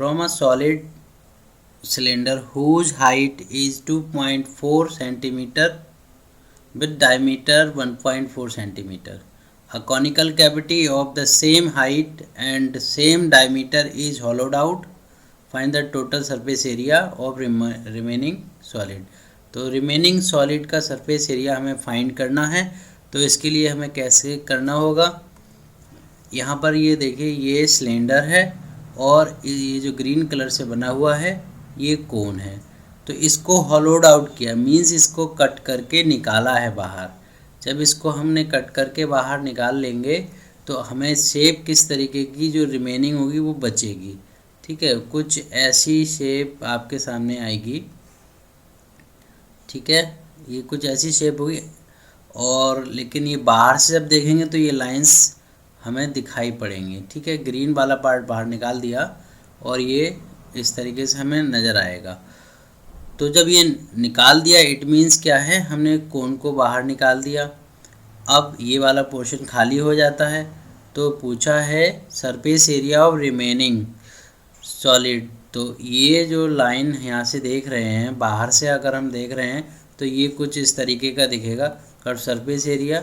from a solid cylinder whose height is 2.4 centimeter with diameter 1.4 centimeter. A conical cavity of the same height and same diameter is hollowed out. Find the total surface area of remaining solid. तो remaining solid का surface area हमें find करना है। तो इसके लिए हमें कैसे करना होगा, यहाँ पर ये देखिए ये सिलेंडर है और ये जो ग्रीन कलर से बना हुआ है ये कोन है। तो इसको हॉलोड आउट किया, मीन्स इसको कट करके निकाला है बाहर। जब इसको हमने कट करके बाहर निकाल लेंगे तो हमें शेप किस तरीके की जो रिमेनिंग होगी वो बचेगी। ठीक है, कुछ ऐसी शेप आपके सामने आएगी। ठीक है, ये कुछ ऐसी शेप होगी और लेकिन ये बाहर से जब देखेंगे तो ये लाइंस हमें दिखाई पड़ेंगी। ठीक है, ग्रीन वाला पार्ट बाहर निकाल दिया और ये इस तरीके से हमें नज़र आएगा। तो जब ये निकाल दिया इट मीन्स क्या है, हमने कोन को बाहर निकाल दिया। अब ये वाला पोर्शन खाली हो जाता है। तो पूछा है surface area of remaining solid. तो ये जो लाइन यहाँ से देख रहे हैं, बाहर से अगर हम देख रहे हैं तो ये कुछ इस तरीके का दिखेगा कर्व सरफेस एरिया।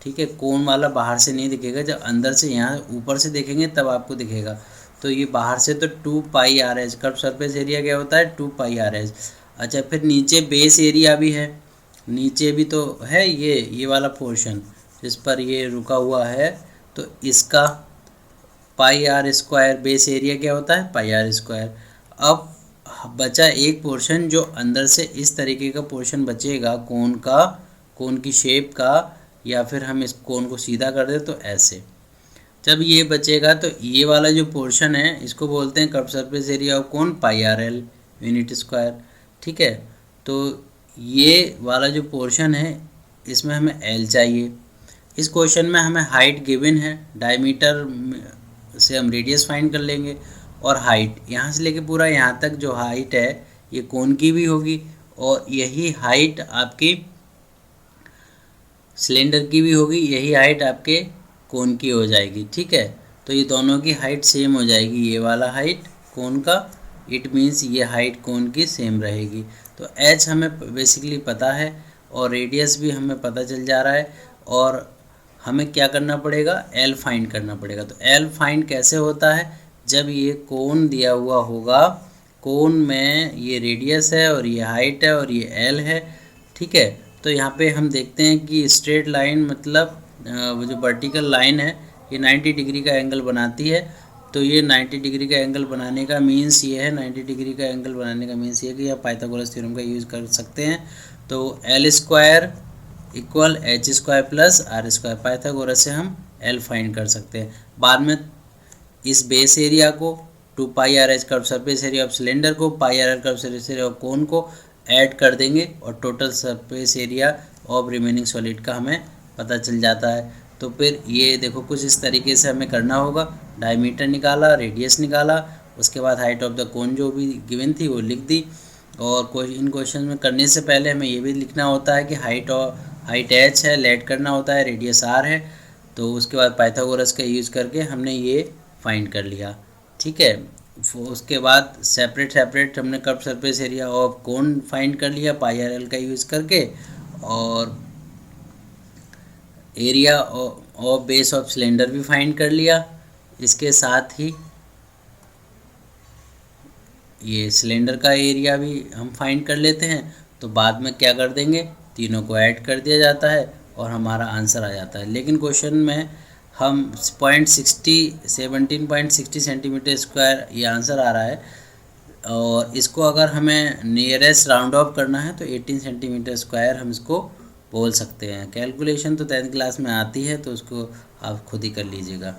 ठीक है, कोन वाला बाहर से नहीं दिखेगा, जब अंदर से यहाँ ऊपर से देखेंगे तब आपको दिखेगा। तो ये बाहर से तो 2 pi R H, curve surface area क्या होता है 2 पाई आर एच। अच्छा, फिर नीचे बेस एरिया भी है, नीचे भी तो है ये वाला पोर्शन जिस पर ये रुका हुआ है। तो इसका पाई आर स्क्वायर, बेस एरिया क्या होता है पाई आर स्क्वायर। अब बचा एक पोर्शन जो अंदर से इस तरीके का पोर्शन बचेगा कोन का, कोन की शेप का, या फिर हम इस कोन को सीधा कर दें तो ऐसे। जब ये बचेगा तो ये वाला जो पोर्शन है इसको बोलते हैं curve surface area of cone pi R L unit square. ठीक है, तो ये वाला जो पोर्शन है इसमें हमें एल चाहिए। इस क्वेश्चन में हमें हाइट गिवन है, डायमीटर से हम रेडियस फाइंड कर लेंगे और हाइट यहाँ से लेके पूरा यहाँ तक जो हाइट है ये कोन की भी होगी और यही हाइट आपकी सिलेंडर की भी होगी, यही हाइट आपके कोन की हो जाएगी। ठीक है, तो ये दोनों की हाइट सेम हो जाएगी। ये वाला हाइट कोन का, इट मीन्स ये हाइट कोन की सेम रहेगी। तो एच हमें बेसिकली पता है और रेडियस भी हमें पता चल जा रहा है और हमें क्या करना पड़ेगा, एल फाइंड करना पड़ेगा। तो एल फाइंड कैसे होता है, जब ये कोन दिया हुआ होगा, कोन में ये रेडियस है और ये हाइट है और ये एल है। ठीक है, तो यहाँ पे हम देखते हैं कि स्ट्रेट लाइन मतलब वो जो वर्टिकल लाइन है ये 90 डिग्री का एंगल बनाती है। तो ये 90 डिग्री का एंगल बनाने का मीन्स ये है, 90 डिग्री का एंगल बनाने का मीन्स ये है कि आप पाइथागोरस थ्योरम का यूज़ कर सकते हैं। तो L square equal H square plus R square, Pythagoras से हम एल फाइंड कर सकते हैं। बाद में इस बेस एरिया को 2 pi R H curve surface area of cylinder को, pi R L curve surface area of cone को ऐड कर देंगे और total surface area of remaining solid का हमें पता चल जाता है। तो फिर ये देखो कुछ इस तरीके से हमें करना होगा, डायमीटर निकाला, रेडियस निकाला, उसके बाद हाइट ऑफ द कोन जो भी गिवन थी वो लिख दी। और इन क्वेश्चन में करने से पहले हमें ये भी लिखना होता है कि हाइट एच है, लेट करना होता है, रेडियस आर है। तो उसके बाद पाइथागोरस का यूज़ करके हमने ये फाइंड कर लिया। ठीक है, उसके बाद सेपरेट हमने curve surface area of cone find कर लिया पाई आर एल का यूज़ करके, और area of base of cylinder भी फाइंड कर लिया। इसके साथ ही ये सिलेंडर का एरिया भी हम फाइंड कर लेते हैं। तो बाद में क्या कर देंगे, तीनों को ऐड कर दिया जाता है और हमारा आंसर आ जाता है। लेकिन क्वेश्चन में हम 17.60 सेंटीमीटर स्क्वायर ये आंसर आ रहा है और इसको अगर हमें नियरेस्ट राउंड ऑफ करना है तो 18 सेंटीमीटर स्क्वायर हम इसको बोल सकते हैं। कैलकुलेशन तो 10th क्लास में आती है तो उसको आप खुद ही कर लीजिएगा।